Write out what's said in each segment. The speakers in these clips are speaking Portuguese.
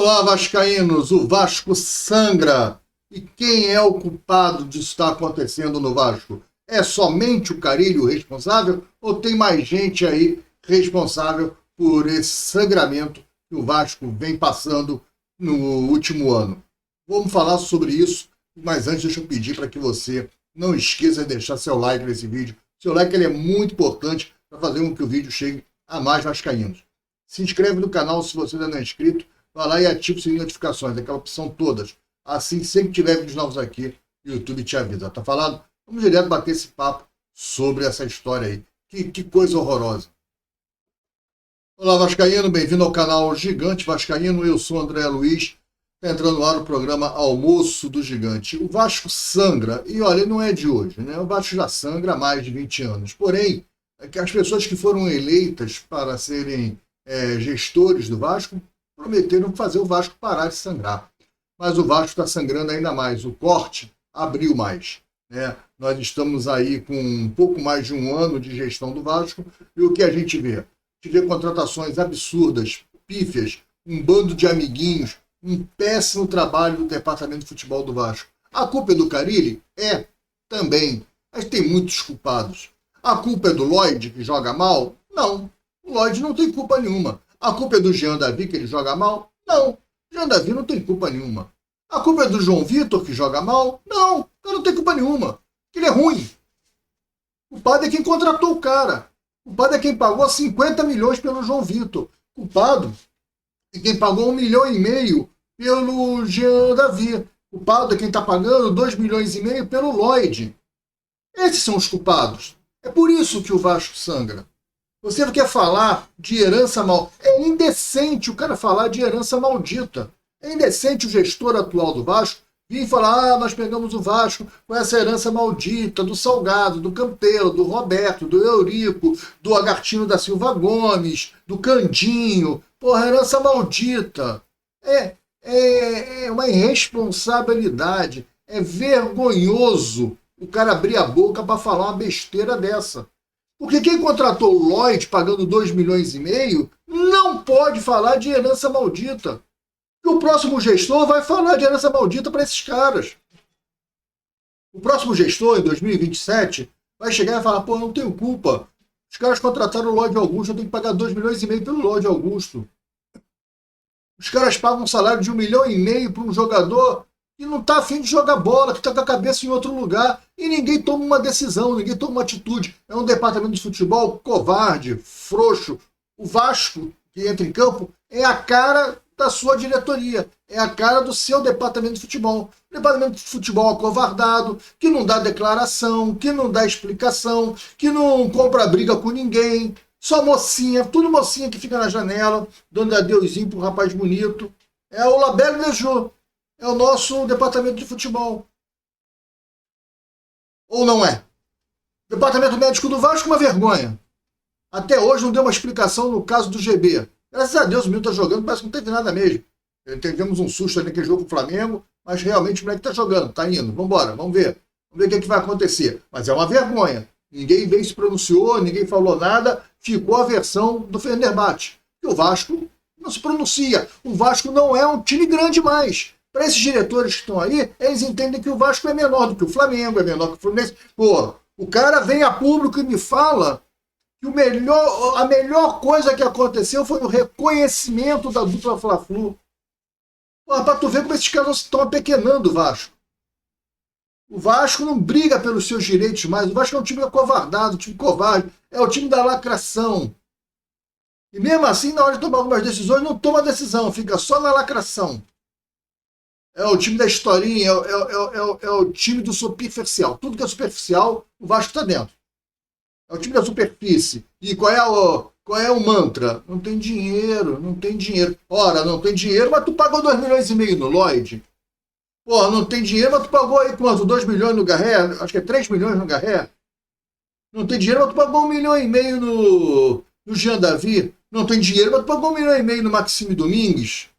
Olá, vascaínos! O Vasco sangra. E quem é o culpado disso estar acontecendo no Vasco? É somente o Carille o responsável ou tem mais gente aí responsável por esse sangramento que o Vasco vem passando no último ano? Vamos falar sobre isso, mas antes deixa eu pedir para que você não esqueça de deixar seu like nesse vídeo. Seu like ele é muito importante para fazer com que o vídeo chegue a mais vascaínos. Se inscreve no canal se você ainda não é inscrito. Vai lá e ativa o sininho de notificações, aquela opção todas. Assim, sempre que tiver vídeos novos aqui, o YouTube te avisa. Tá falado? Vamos direto bater esse papo sobre essa história aí. Que coisa horrorosa. Olá, vascaíno. Bem-vindo ao canal Gigante Vascaíno. Eu sou André Luiz. Tá entrando no ar o programa Almoço do Gigante. O Vasco sangra. E olha, não é de hoje, né? O Vasco já sangra há mais de 20 anos. Porém, é que as pessoas que foram eleitas para serem gestores do Vasco prometeram fazer o Vasco parar de sangrar. Mas o Vasco está sangrando ainda mais. O corte abriu mais. Né? Nós estamos aí com um pouco mais de um ano de gestão do Vasco e o que a gente vê? A gente vê contratações absurdas, pífias, um bando de amiguinhos, um péssimo trabalho do departamento de futebol do Vasco. A culpa é do Carille? É, também. Mas tem muitos culpados. A culpa é do Lloyd, que joga mal? Não. O Lloyd não tem culpa nenhuma. A culpa é do Jean Davi, que ele joga mal? Não. Jean Davi não tem culpa nenhuma. A culpa é do João Vitor, que joga mal? Não. Ele não tem culpa nenhuma. Ele é ruim. O culpado é quem contratou o cara. O culpado é quem pagou 50 milhões pelo João Vitor. O culpado é quem pagou 1,5 milhão pelo Jean Davi. O culpado é quem está pagando 2,5 milhões pelo Lloyd. Esses são os culpados. É por isso que o Vasco sangra. Você quer falar de herança mal... É indecente o cara falar de herança maldita. É indecente o gestor atual do Vasco vir falar, nós pegamos o Vasco com essa herança maldita do Salgado, do Campelo, do Roberto, do Eurico, do Agartino da Silva Gomes, do Candinho. Porra, herança maldita. É uma irresponsabilidade. É vergonhoso o cara abrir a boca para falar uma besteira dessa. Porque quem contratou o Lloyd pagando 2,5 milhões não pode falar de herança maldita. E o próximo gestor vai falar de herança maldita para esses caras. O próximo gestor, em 2027, vai chegar e falar, pô, não tenho culpa. Os caras contrataram o Lloyd Augusto, eu tenho que pagar 2,5 milhões pelo Lloyd Augusto. Os caras pagam um salário de 1,5 milhão para um jogador que não está afim de jogar bola, que está com a cabeça em outro lugar, e ninguém toma uma decisão, ninguém toma uma atitude. É um departamento de futebol covarde, frouxo. O Vasco, que entra em campo, é a cara da sua diretoria, é a cara do seu departamento de futebol. O departamento de futebol acovardado, que não dá declaração, que não dá explicação, que não compra briga com ninguém, só mocinha, tudo mocinha que fica na janela, dando adeuzinho pro rapaz bonito. É o Labelle Desjô. É o nosso departamento de futebol. Ou não é? Departamento médico do Vasco, uma vergonha. Até hoje não deu uma explicação no caso do GB. Graças a Deus o menino está jogando, parece que não teve nada mesmo. Tivemos um susto ali naquele jogo com o Flamengo, mas realmente o moleque está jogando, está indo. Vamos embora, vamos ver. Vamos ver o que vai acontecer. Mas é uma vergonha. Ninguém veio se pronunciou, ninguém falou nada. Ficou a versão do Fenerbahçe. E o Vasco não se pronuncia. O Vasco não é um time grande mais. Para esses diretores que estão aí, eles entendem que o Vasco é menor do que o Flamengo, é menor que o Fluminense. Pô, o cara vem a público e me fala que a melhor coisa que aconteceu foi o reconhecimento da dupla Fla-Flu. Para tu ver como esses caras estão apequenando o Vasco. O Vasco não briga pelos seus direitos mais. O Vasco é um time acovardado, um time covarde. É o time da lacração. E mesmo assim, na hora de tomar algumas decisões, não toma decisão, fica só na lacração. É o time da historinha, é o time do superficial. Tudo que é superficial, o Vasco está dentro. É o time da superfície. E qual é o mantra? Não tem dinheiro, não tem dinheiro. Ora, não tem dinheiro, mas tu pagou 2,5 milhões no Lloyd. Pô, não tem dinheiro, mas tu pagou aí quanto? 2 milhões no Garré? Acho que é 3 milhões no Garré. Não tem dinheiro, mas tu pagou 1,5 milhão no Jean Davi. Não tem dinheiro, mas tu pagou 1,5 milhão no Maxime Domingues.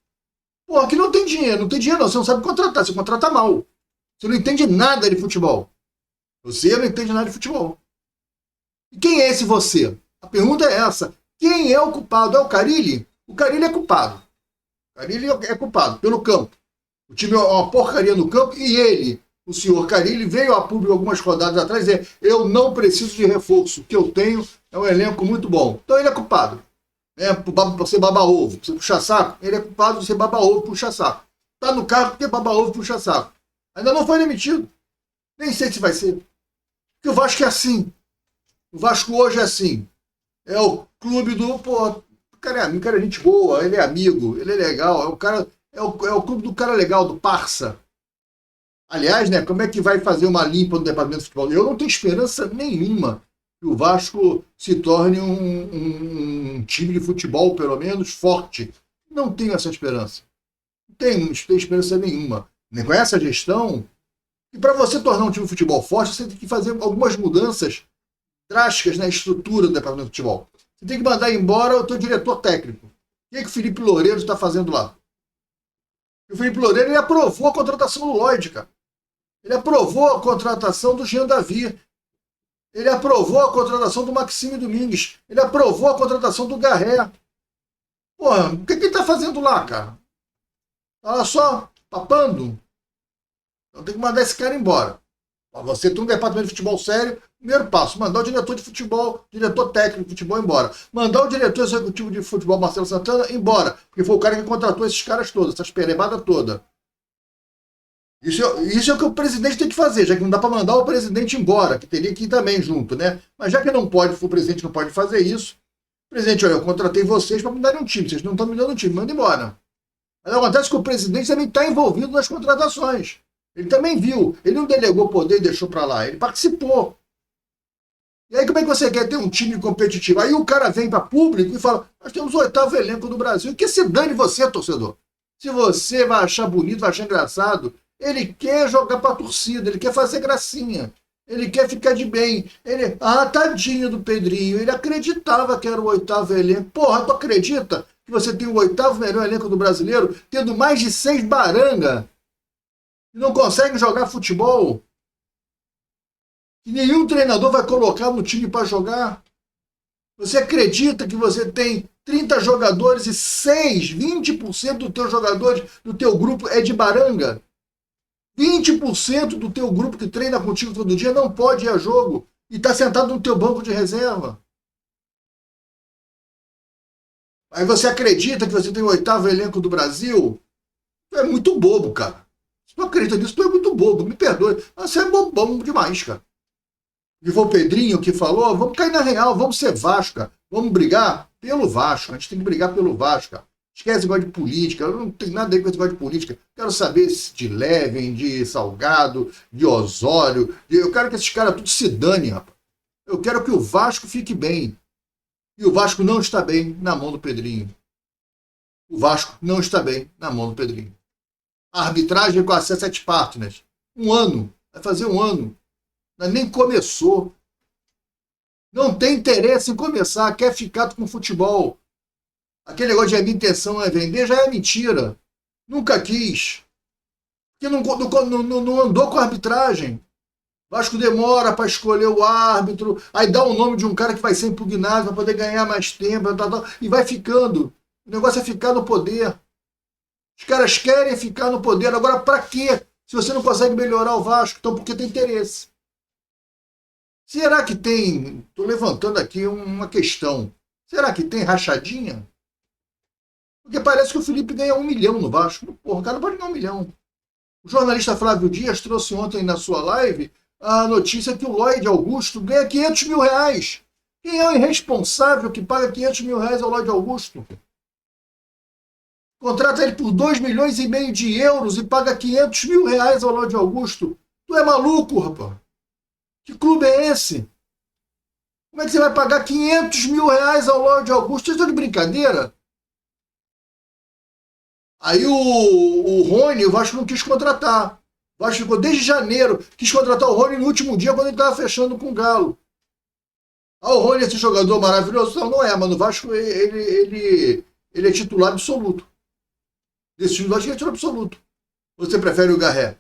Pô, aqui não tem dinheiro não, você não sabe contratar, você contrata mal. Você não entende nada de futebol. Você não entende nada de futebol. E quem é esse você? A pergunta é essa. Quem é o culpado? É o Carille? O Carille é culpado. Carille é culpado pelo campo. O time é uma porcaria no campo e ele, o senhor Carille, veio a público algumas rodadas atrás dizer: eu não preciso de reforço, o que eu tenho é um elenco muito bom. Então ele é culpado. Por ser baba-ovo, por ser puxa-saco, ele é culpado de ser baba-ovo, puxa-saco. Tá no cargo porque baba-ovo, puxa-saco. Ainda não foi demitido. Nem sei se vai ser. Porque o Vasco é assim. O Vasco hoje é assim. É o clube do... Pô, o cara é gente boa, ele é amigo, ele é legal. É o clube do cara legal, do parça. Aliás, né, como é que vai fazer uma limpa no departamento de futebol? Eu não tenho esperança nenhuma que o Vasco se torne um time de futebol, pelo menos, forte. Não tenho essa esperança. Não tenho esperança nenhuma. Nem com essa gestão. E para você tornar um time de futebol forte, você tem que fazer algumas mudanças drásticas na estrutura do departamento de futebol. Você tem que mandar embora o teu diretor técnico. O que é que o Felipe Loureiro está fazendo lá? O Felipe Loureiro ele aprovou a contratação do Lloyd, cara. Ele aprovou a contratação do Jean Davi. Ele aprovou a contratação do Maxime Domingues. Ele aprovou a contratação do Garré. Porra, o que ele tá fazendo lá, cara? Tá lá só papando? Então tem que mandar esse cara embora. Pra você ter um departamento de futebol sério, primeiro passo, mandar o diretor de futebol, diretor técnico de futebol embora. Mandar o diretor executivo de futebol, Marcelo Santana, embora. Porque foi o cara que contratou esses caras todos, essas perebadas todas. Isso é o que o presidente tem que fazer, já que não dá para mandar o presidente embora, que teria que ir também junto, né? Mas já que não pode, o presidente não pode fazer isso, presidente, olha, eu contratei vocês para me darem um time, vocês não estão me dando um time, manda embora. Mas acontece que o presidente também está envolvido nas contratações. Ele também viu, ele não delegou poder e deixou para lá, ele participou. E aí como é que você quer ter um time competitivo? Aí o cara vem para público e fala, nós temos o 8º elenco do Brasil, que se dane você, torcedor. Se você vai achar bonito, vai achar engraçado, ele quer jogar para a torcida, ele quer fazer gracinha, ele quer ficar de bem. Tadinho do Pedrinho, ele acreditava que era o 8º elenco. Porra, tu acredita que você tem o 8º melhor elenco do brasileiro, tendo mais de 6 baranga, e não consegue jogar futebol? Que nenhum treinador vai colocar no time para jogar? Você acredita que você tem 30 jogadores e 20% dos teus jogadores do teu grupo é de baranga? 20% do teu grupo que treina contigo todo dia não pode ir a jogo e está sentado no teu banco de reserva. Aí você acredita que você tem o 8º elenco do Brasil? Tu é muito bobo, cara. Se tu acredita nisso, tu é muito bobo. Me perdoe. Mas você é bobão demais, cara. E foi o Pedrinho que falou, vamos cair na real, vamos ser Vasco, cara. Vamos brigar pelo Vasco. A gente tem que brigar pelo Vasco, cara. Esquece esse negócio de política, eu não tenho nada a ver com esse negócio de política. Quero saber de Levin, de Salgado, de Osório. Eu quero que esses caras tudo se dane, rapaz. Eu quero que o Vasco fique bem. E o Vasco não está bem na mão do Pedrinho. O Vasco não está bem na mão do Pedrinho. A arbitragem com a C7 Partners. 1 ano. Vai fazer 1 ano. Nem começou. Não tem interesse em começar. Quer ficar com o futebol. Aquele negócio de a minha intenção é vender já é mentira. Nunca quis. Porque não andou com a arbitragem. Vasco demora para escolher o árbitro, aí dá o nome de um cara que vai ser impugnado para poder ganhar mais tempo, e vai ficando. O negócio é ficar no poder. Os caras querem ficar no poder. Agora, para quê? Se você não consegue melhorar o Vasco, então porque tem interesse. Será que tem... Estou levantando aqui uma questão. Será que tem rachadinha? Porque parece que o Felipe ganha 1 milhão no Vasco. Porra, o cara pode ganhar 1 milhão. O jornalista Flávio Dias trouxe ontem na sua live a notícia que o Lloyd Augusto ganha 500 mil reais. Quem é o irresponsável que paga 500 mil reais ao Lloyd Augusto? Contrata ele por 2,5 milhões de euros e paga 500 mil reais ao Lloyd Augusto. Tu é maluco, rapaz? Que clube é esse? Como é que você vai pagar 500 mil reais ao Lloyd Augusto? Vocês estão de brincadeira? Aí o Rony, o Vasco não quis contratar. O Vasco ficou desde janeiro, quis contratar o Rony no último dia, quando ele estava fechando com o Galo. O Rony, esse jogador maravilhoso? Não é, mas o Vasco ele é titular absoluto. Desse time do Vasco, ele é titular absoluto. Você prefere o Garré?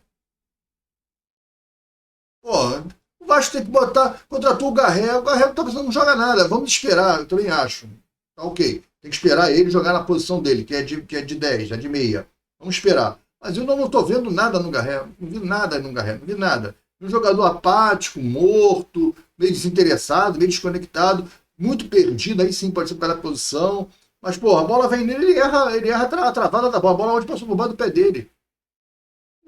Pô, o Vasco tem que contratou o Garré não tá precisando, não joga nada, vamos esperar, eu também acho. Tá ok. Tem que esperar ele jogar na posição dele, que é de 10, é de meia. Vamos esperar. Mas eu não estou vendo nada no Garré. Não vi nada no Garré, não vi nada. Um jogador apático, morto, meio desinteressado, meio desconectado, muito perdido, aí sim pode ser pela posição. Mas, porra, a bola vem nele, ele erra a travada da bola. A bola onde passou por baixo do pé dele.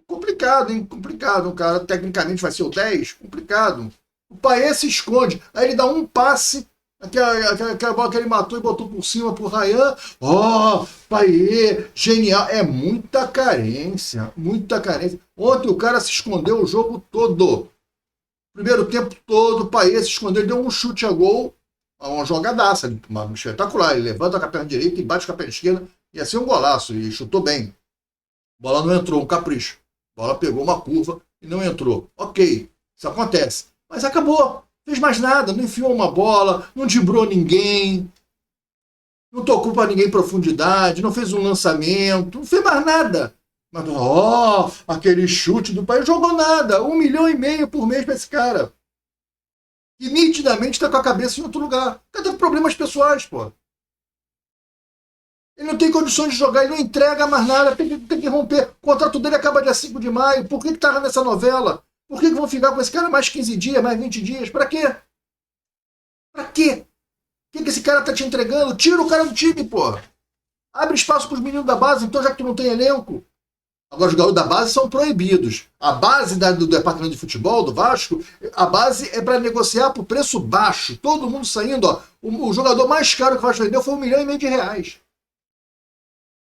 Complicado, hein? Complicado. O cara tecnicamente vai ser o 10? Complicado. O Payet se esconde. Aí ele dá um passe, aquela bola que ele matou e botou por cima pro Ryan. Oh, Payet, genial. É muita carência, muita carência. Ontem o cara se escondeu o jogo todo. Primeiro tempo todo, o Payet se escondeu, ele deu um chute a gol, uma jogadaça, uma espetacular. Ele levanta com a perna direita e bate com a perna esquerda. Ia ser um golaço, e chutou bem. A bola não entrou, um capricho. A bola pegou uma curva e não entrou. Ok, isso acontece. Mas acabou. Fez mais nada, não enfiou uma bola, não driblou ninguém, não tocou para ninguém em profundidade, não fez um lançamento, não fez mais nada. Mas, aquele chute do pai, jogou nada. 1,5 milhão por mês para esse cara. E nitidamente está com a cabeça em outro lugar. O cara tá com problemas pessoais, pô. Ele não tem condições de jogar, ele não entrega mais nada, tem que romper. O contrato dele acaba dia 5 de maio. Por que tá nessa novela? Por que vão ficar com esse cara mais 15 dias, mais 20 dias? Pra quê? Pra quê? O que esse cara tá te entregando? Tira o cara do time, pô. Abre espaço pros meninos da base, então, já que tu não tem elenco. Agora, os garotos da base são proibidos. A base do departamento de futebol, do Vasco, a base é para negociar por preço baixo. Todo mundo saindo, ó. O jogador mais caro que o Vasco vendeu foi R$1,5 milhão.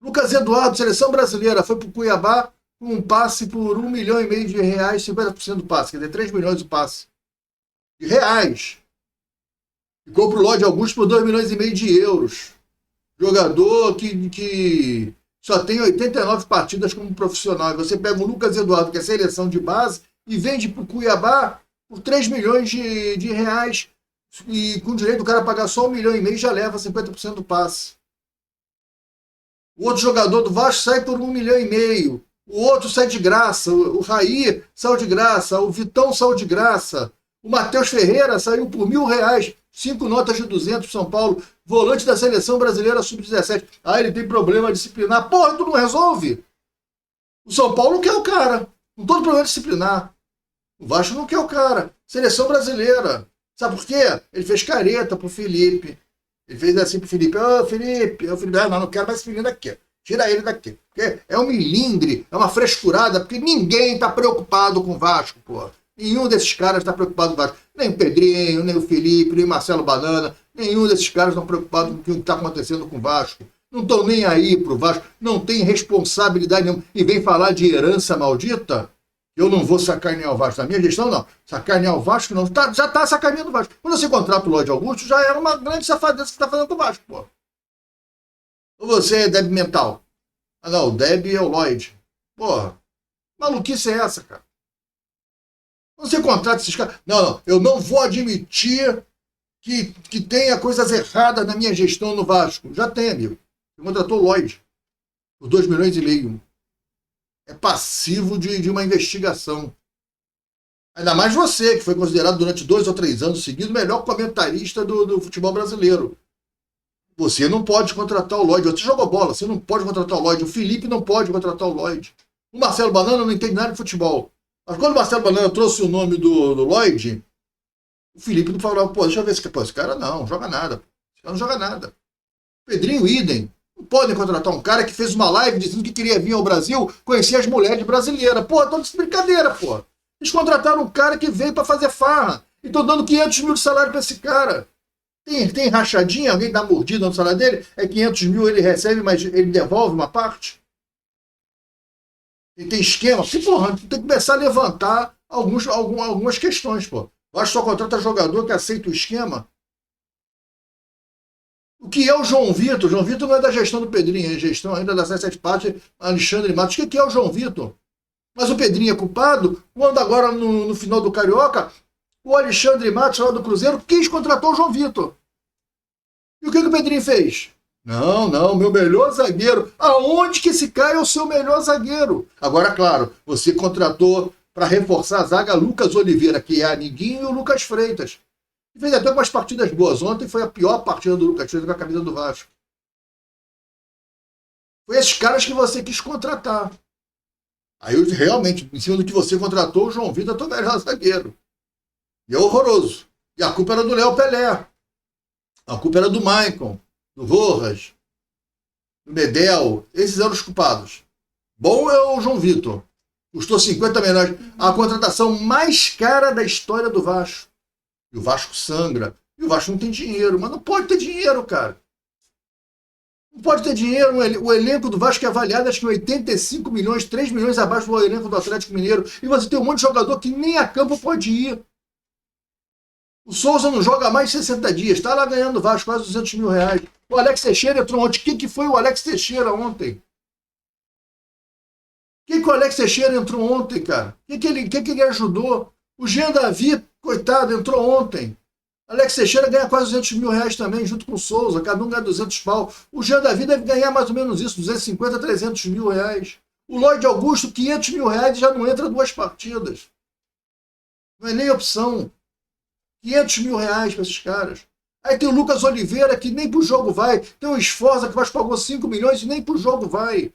Lucas Eduardo, seleção brasileira, foi pro Cuiabá com um passe por R$1,5 milhão, 50% do passe. Quer dizer, 3 milhões o passe. De reais. Ficou pro Lodi Augusto por €2,5 milhões. Jogador que só tem 89 partidas como profissional. E você pega o Lucas Eduardo, que é seleção de base, e vende para o Cuiabá por 3 milhões de reais. E com direito do cara pagar só R$1,5 milhão, já leva 50% do passe. O outro jogador do Vasco sai por R$1,5 milhão. O outro sai de graça. O Raí saiu de graça. O Vitão saiu de graça. O Matheus Ferreira saiu por R$1.000. 5 notas de 200 para São Paulo. Volante da seleção brasileira sub-17. Ah, ele tem problema disciplinar. Porra, tu não resolve? O São Paulo não quer o cara. Com todo problema disciplinar. O Vasco não quer o cara. Seleção brasileira. Sabe por quê? Ele fez careta pro Felipe. Ele fez assim pro Felipe. Ô, Felipe. O Felipe, não quero mais esse menino daqui. Tira ele daqui. Porque é um milindre, é uma frescurada, porque ninguém tá preocupado com o Vasco, porra. Nenhum desses caras está preocupado com o Vasco. Nem o Pedrinho, nem o Felipe, nem o Marcelo Banana. Nenhum desses caras estão preocupados com o que está acontecendo com o Vasco. Não estão nem aí pro Vasco. Não tem responsabilidade nenhuma. E vem falar de herança maldita? Eu não vou sacanear o Vasco. Na minha gestão, não. Sacanear o Vasco, não. Já está sacaneando o Vasco. Quando você contrata o Lodi Augusto, já era uma grande safadeza que você está fazendo com o Vasco, pô. Ou você é débil mental? Ah, não. O débil é o Lloyd. Porra. Maluquice é essa, cara? Você contrata esses caras. Não, eu não vou admitir que tenha coisas erradas na minha gestão no Vasco. Já tem, amigo. Você contratou o Lloyd por R$2,5 milhões. É passivo de uma investigação. Ainda mais você, que foi considerado durante 2 ou 3 anos seguidos o melhor comentarista do futebol brasileiro. Você não pode contratar o Lloyd. Você jogou bola, você não pode contratar o Lloyd. O Felipe não pode contratar o Lloyd. O Marcelo Banana não entende nada de futebol. Mas quando o Marcelo Banana trouxe o nome do Lloyd, o Felipe não falou, pô, deixa eu ver esse cara não joga nada. Esse cara não joga nada. Pedrinho, idem. Não podem contratar um cara que fez uma live dizendo que queria vir ao Brasil conhecer as mulheres brasileiras. Pô, tô de brincadeira, pô. Eles contrataram um cara que veio para fazer farra. E estão dando 500 mil de salário para esse cara. Tem rachadinha? Alguém dá mordida no salário dele? É 500 mil ele recebe, mas ele devolve uma parte? E tem esquema? Porque, porra, tem que começar a levantar algumas questões, pô. Eu acho que só contrata jogador que aceita o esquema. O que é o João Vitor? O João Vitor não é da gestão do Pedrinho, é gestão ainda da Sete Partes, Alexandre Matos. O que é o João Vitor? Mas o Pedrinho é culpado quando agora no final do Carioca, o Alexandre Matos, lá do Cruzeiro, quis contratar o João Vitor. E o que o Pedrinho fez? Não, meu melhor zagueiro. Aonde que esse cara é o seu melhor zagueiro? Agora, claro, você contratou para reforçar a zaga Lucas Oliveira, que é amiguinho, e o Lucas Freitas. E fez até umas partidas boas. Ontem foi a pior partida do Lucas Freitas com a camisa do Vasco. Foi esses caras que você quis contratar. Aí, realmente, em cima do que você contratou, o João Vitor é o melhor zagueiro. E é horroroso. E a culpa era do Léo Pelé. A culpa era do Maicon, do Rojas, do Medel. Esses eram os culpados. Bom é o João Vitor. Custou 50 milhões. A contratação mais cara da história do Vasco. E o Vasco sangra. E o Vasco não tem dinheiro. Mas não pode ter dinheiro, cara. Não pode ter dinheiro. O elenco do Vasco é avaliado acho que 85 milhões, 3 milhões abaixo do elenco do Atlético Mineiro. E você tem um monte de jogador que nem a campo pode ir. O Souza não joga há mais de 60 dias. Está lá ganhando o Vasco quase 200 mil reais. O Alex Teixeira entrou ontem. O que foi o Alex Teixeira ontem? O que o Alex Teixeira entrou ontem, cara? O que ele ajudou? O Jean Davi, coitado, entrou ontem. Alex Teixeira ganha quase 200 mil reais também, junto com o Souza. Cada um ganha 200 pau. O Jean Davi deve ganhar mais ou menos isso, 250, 300 mil reais. O Lloyd Augusto, 500 mil reais e já não entra 2 partidas. Não é nem opção. 500 mil reais para esses caras. Aí tem o Lucas Oliveira, que nem pro jogo vai. Tem o Esforza, que Vasco pagou 5 milhões e nem pro jogo vai.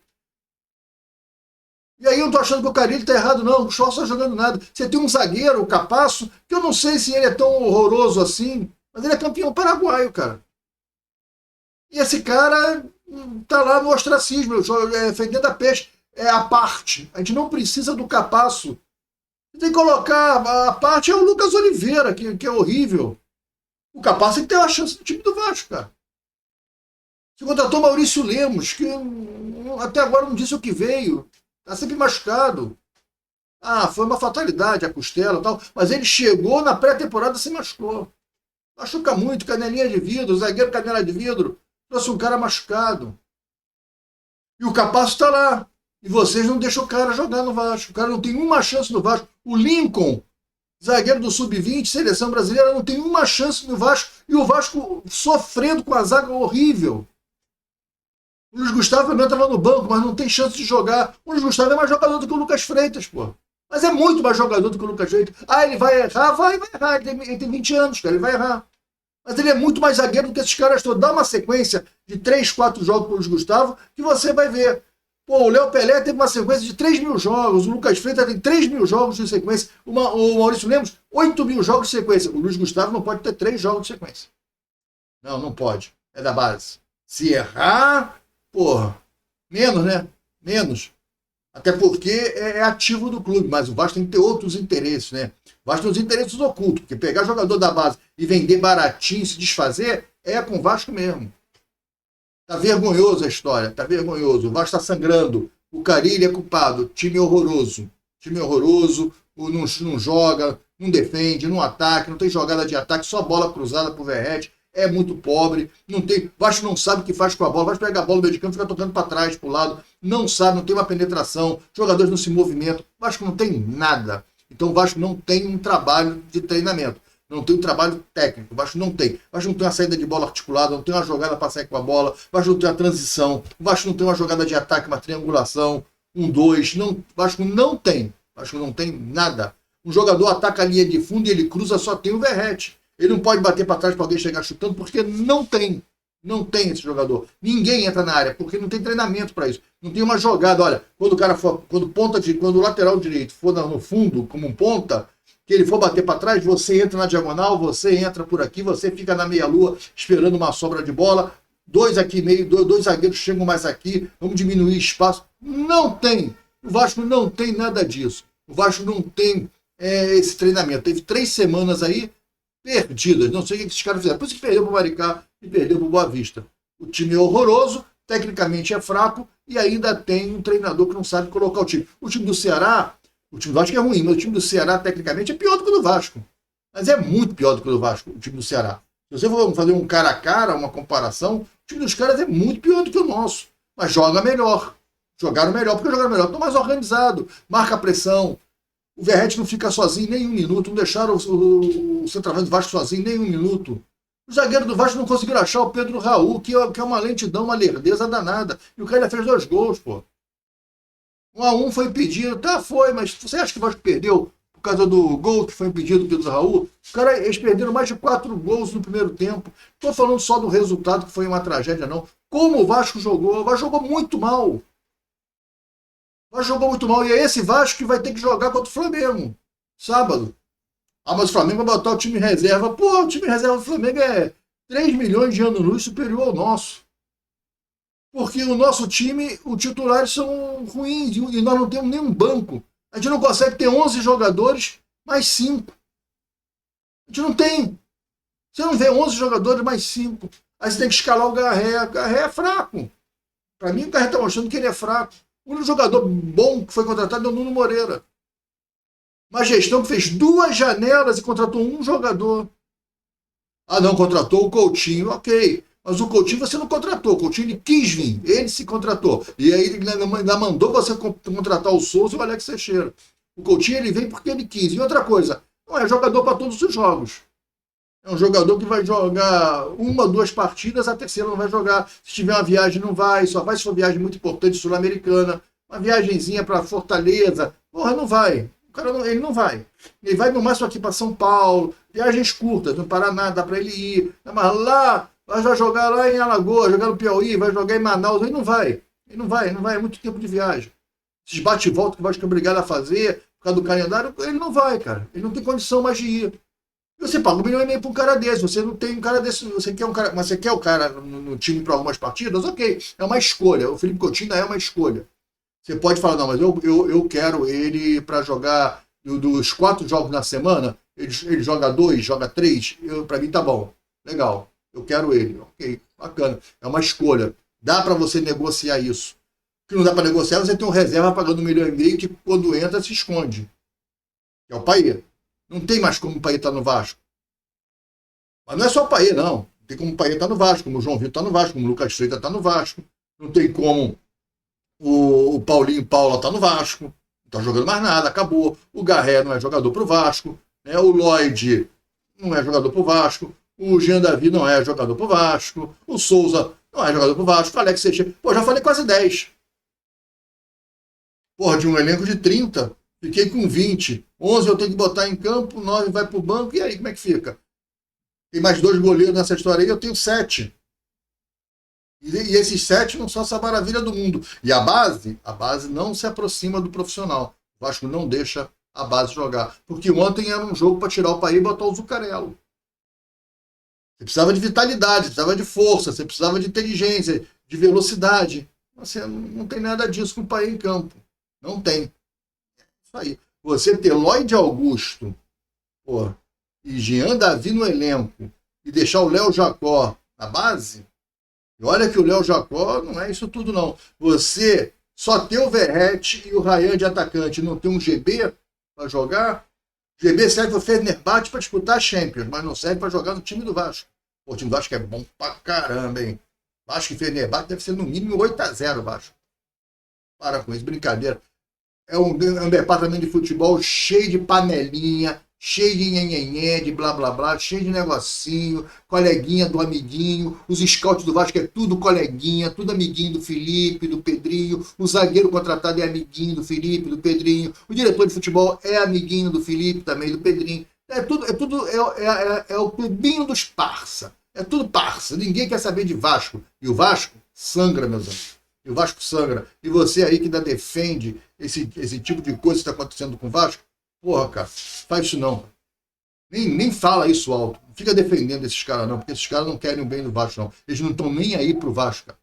E aí eu não tô achando que o Carille tá errado, não. O Esforza não tá jogando nada. Você tem um zagueiro, o Capasso, que eu não sei se ele é tão horroroso assim, mas ele é campeão paraguaio, cara. E esse cara tá lá no ostracismo, fedendo a peixe. É a parte. A gente não precisa do Capasso. Tem que colocar, a parte é o Lucas Oliveira, que é horrível. O Capasso tem que ter uma chance no time do Vasco, cara. Você contratou Maurício Lemos, que até agora não disse o que veio. Tá sempre machucado. Ah, foi uma fatalidade a costela e tal, mas ele chegou na pré-temporada e se machucou. Machuca muito, canelinha de vidro, zagueiro canela de vidro. Trouxe um cara machucado. E o Capasso tá lá. E vocês não deixam o cara jogar no Vasco. O cara não tem uma chance no Vasco. O Lincoln, zagueiro do Sub-20, seleção brasileira, não tem uma chance no Vasco. E o Vasco sofrendo com a zaga horrível. O Luiz Gustavo também estava no banco, mas não tem chance de jogar. O Luiz Gustavo é mais jogador do que o Lucas Freitas, pô. Mas é muito mais jogador do que o Lucas Freitas. Ah, ele vai errar? Vai errar. Ele tem 20 anos, cara, ele vai errar. Mas ele é muito mais zagueiro do que esses caras todos. Dá uma sequência de 3, 4 jogos para o Luiz Gustavo que você vai ver. Pô, o Léo Pelé teve uma sequência de 3 mil jogos. O Lucas Freitas tem 3 mil jogos de sequência. O Maurício Lemos, 8 mil jogos de sequência. O Luiz Gustavo não pode ter 3 jogos de sequência. Não pode. É da base. Se errar, porra, menos, né? Menos. Até porque é ativo do clube, mas o Vasco tem que ter outros interesses, né? O Vasco tem os interesses ocultos, porque pegar jogador da base e vender baratinho e se desfazer é com o Vasco mesmo. Tá vergonhoso a história, tá vergonhoso. O Vasco tá sangrando. O Carille é culpado. Time horroroso. Time horroroso, não joga, não defende, não ataca, não tem jogada de ataque, só bola cruzada pro Verrete. É muito pobre, não tem. O Vasco não sabe o que faz com a bola. O Vasco pega a bola no meio de campo e fica tocando para trás, para o lado. Não sabe, não tem uma penetração. Jogadores não se movimentam. O Vasco não tem nada. Então o Vasco não tem um trabalho de treinamento. Não tem um trabalho técnico. O Vasco não tem. O Vasco não tem uma saída de bola articulada, não tem uma jogada para sair com a bola. O Vasco não tem uma transição. O Vasco não tem uma jogada de ataque, uma triangulação. 1-2. O Vasco não tem. O Vasco não tem nada. Um jogador ataca a linha de fundo e ele cruza, só tem o Verrete. Ele não pode bater para trás para alguém chegar chutando, porque não tem. Não tem esse jogador. Ninguém entra na área, porque não tem treinamento para isso. Não tem uma jogada. Olha, quando o cara for, quando o lateral direito for no fundo, como um ponta, que ele for bater para trás, você entra na diagonal, você entra por aqui, você fica na meia-lua esperando uma sobra de bola. 2 aqui meio, 2 zagueiros chegam mais aqui, vamos diminuir espaço. Não tem. O Vasco não tem nada disso. O Vasco não tem esse treinamento. Teve 3 semanas aí perdidas. Não sei o que esses caras fizeram. Por isso que perdeu para o Maricá e perdeu para o Boa Vista. O time é horroroso, tecnicamente é fraco e ainda tem um treinador que não sabe colocar o time. O time do Ceará, o time do Vasco é ruim, mas o time do Ceará tecnicamente é pior do que o do Vasco. Mas é muito pior do que o do Vasco, o time do Ceará. Se você for fazer um cara a cara, uma comparação, o time dos caras é muito pior do que o nosso. Mas joga melhor. Jogaram melhor, porque jogaram melhor. Estão mais organizado, marca a pressão. O Verrete não fica sozinho nem 1 minuto. Não deixaram o centroavante do Vasco sozinho nem 1 minuto. Os zagueiros do Vasco não conseguiram achar o Pedro Raul, que é uma lentidão, uma lerdeza danada. E o cara ainda fez 2 gols, pô. 1-1 foi impedido. Tá, foi, mas você acha que o Vasco perdeu por causa do gol que foi impedido pelo Raul. Eles perderam mais de 4 gols no primeiro tempo. Estou falando só do resultado, que foi uma tragédia, não. Como o Vasco jogou? O Vasco jogou muito mal. O Vasco jogou muito mal. E é esse Vasco que vai ter que jogar contra o Flamengo. Sábado. Ah, mas o Flamengo vai botar o time reserva. Pô, o time reserva do Flamengo é 3 milhões de anos-luz superior ao nosso. Porque o nosso time, os titulares são ruins e nós não temos nenhum banco. A gente não consegue ter 11 jogadores mais 5. A gente não tem. Você não vê 11 jogadores mais 5. Aí você tem que escalar o Garré. O Garré é fraco. Para mim, o Garré está mostrando que ele é fraco. O único jogador bom que foi contratado é o Nuno Moreira. Uma gestão que fez 2 janelas e contratou um jogador. Ah, não, contratou o Coutinho. Ok. Mas o Coutinho você não contratou. O Coutinho ele quis vir. Ele se contratou. E aí ele ainda mandou você contratar o Souza e o Alex Teixeira. O Coutinho ele vem porque ele quis. E outra coisa, não é jogador para todos os jogos. É um jogador que vai jogar 1, 2 partidas, a terceira não vai jogar. Se tiver uma viagem, não vai. Só vai se for viagem muito importante, sul-americana. Uma viagenzinha para Fortaleza. Porra, não vai. O cara não, ele não vai. Ele vai no máximo aqui para São Paulo. Viagens curtas, no Paraná, dá para ele ir. Mas lá, vai jogar lá em Alagoas, jogar no Piauí, vai jogar em Manaus. Ele não vai. Ele não vai. É muito tempo de viagem. Esses bate e volta que o Vasco é obrigado a fazer por causa do calendário, ele não vai, cara. Ele não tem condição mais de ir. Você paga 1,5 milhão para um cara desse. Você não tem um cara desse. Você quer um cara, mas você quer o cara no time para algumas partidas? Ok. É uma escolha. O Felipe Coutinho é uma escolha. Você pode falar, não, mas eu quero ele para jogar dos 4 jogos na semana. Ele joga 2, joga 3. Para mim tá bom. Legal. Eu quero ele. Ok. Bacana. É uma escolha. Dá para você negociar isso. O que não dá para negociar, você tem um reserva pagando 1,5 milhão que quando entra se esconde. Que é o Paê. Não tem mais como o Paê estar no Vasco. Mas não é só o Paê, não. Não tem como o Paê estar no Vasco, como o João Vitor está no Vasco, como o Lucas Freitas está no Vasco. Não tem como o Paulinho Paula está no Vasco. Não está jogando mais nada, acabou. O Garré não é jogador para o Vasco. Né? O Lloyd não é jogador para o Vasco. O Jean Davi não é jogador para o Vasco. O Souza não é jogador para o Vasco. O Alex Teixeira. Pô, já falei quase 10. Porra, de um elenco de 30. Fiquei com 20. 11 eu tenho que botar em campo, 9 vai para o banco. E aí, como é que fica? Tem mais 2 goleiros nessa história aí, eu tenho 7. E esses 7 não são essa maravilha do mundo. E a base não se aproxima do profissional. O Vasco não deixa a base jogar. Porque ontem era um jogo para tirar o Paê e botar o Zuccarello. Você precisava de vitalidade, precisava de força, você precisava de inteligência, de velocidade. Você não tem nada disso com o Paê em campo. Não tem. Isso aí. Você ter Lloyd Augusto, pô, e Jean Davi no elenco e deixar o Léo Jacó na base, e olha que o Léo Jacó não é isso tudo não. Você só ter o Verratti e o Ryan de atacante, não ter um GB para jogar. O GB serve para o Fenerbahçe para disputar a Champions, mas não serve para jogar no time do Vasco. Pô, o time do Vasco é bom pra caramba, hein? Vasco e Fenerbahçe deve ser no mínimo 8-0 Vasco. Para com isso, brincadeira. É um departamento de futebol cheio de panelinha, cheio de nhenhenhé, de blá blá blá, cheio de negocinho, coleguinha do amiguinho, os scouts do Vasco é tudo coleguinha, tudo amiguinho do Felipe, do Pedrinho, o zagueiro contratado é amiguinho do Felipe, do Pedrinho, o diretor de futebol é amiguinho do Felipe, também do Pedrinho. É o clubinho dos parça. É tudo parça. Ninguém quer saber de Vasco. E o Vasco sangra, meus amigos. E o Vasco sangra. E você aí que ainda defende esse tipo de coisa que está acontecendo com o Vasco, porra, cara, faz isso não. Nem fala isso alto. Não fica defendendo esses caras não, porque esses caras não querem o bem do Vasco não. Eles não estão nem aí pro Vasco, cara.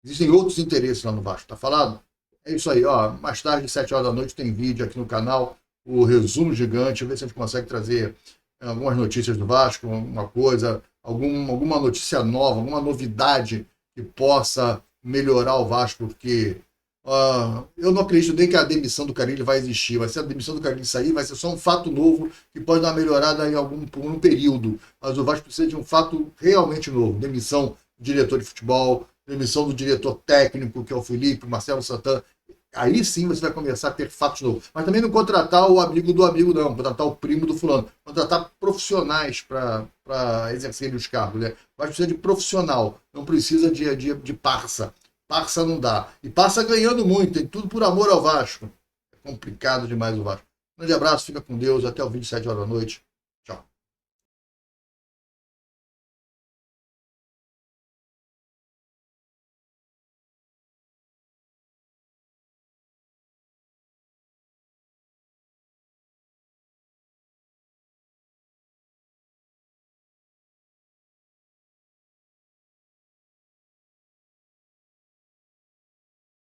Existem outros interesses lá no Vasco, tá falado? É isso aí, ó. Mais tarde, 7 horas da noite, tem vídeo aqui no canal, o resumo gigante, ver se a gente consegue trazer algumas notícias do Vasco, alguma coisa, alguma notícia nova, alguma novidade que possa melhorar o Vasco, porque eu não acredito nem que a demissão do Carille vai existir. Mas se a demissão do Carille sair, vai ser só um fato novo que pode dar uma melhorada por um período. Mas o Vasco precisa de um fato realmente novo. Demissão do diretor de futebol, demissão do diretor técnico, que é o Felipe, Marcelo Santana. Aí sim você vai começar a ter fatos novos. Mas também não contratar o amigo do amigo, não. Contratar o primo do fulano. Contratar profissionais para exercerem os cargos. Né? Mas precisa de profissional. Não precisa de parça. Parça não dá. E Parça ganhando muito. Tem tudo por amor ao Vasco. É complicado demais o Vasco. Grande abraço, fica com Deus, até o 27 horas da noite.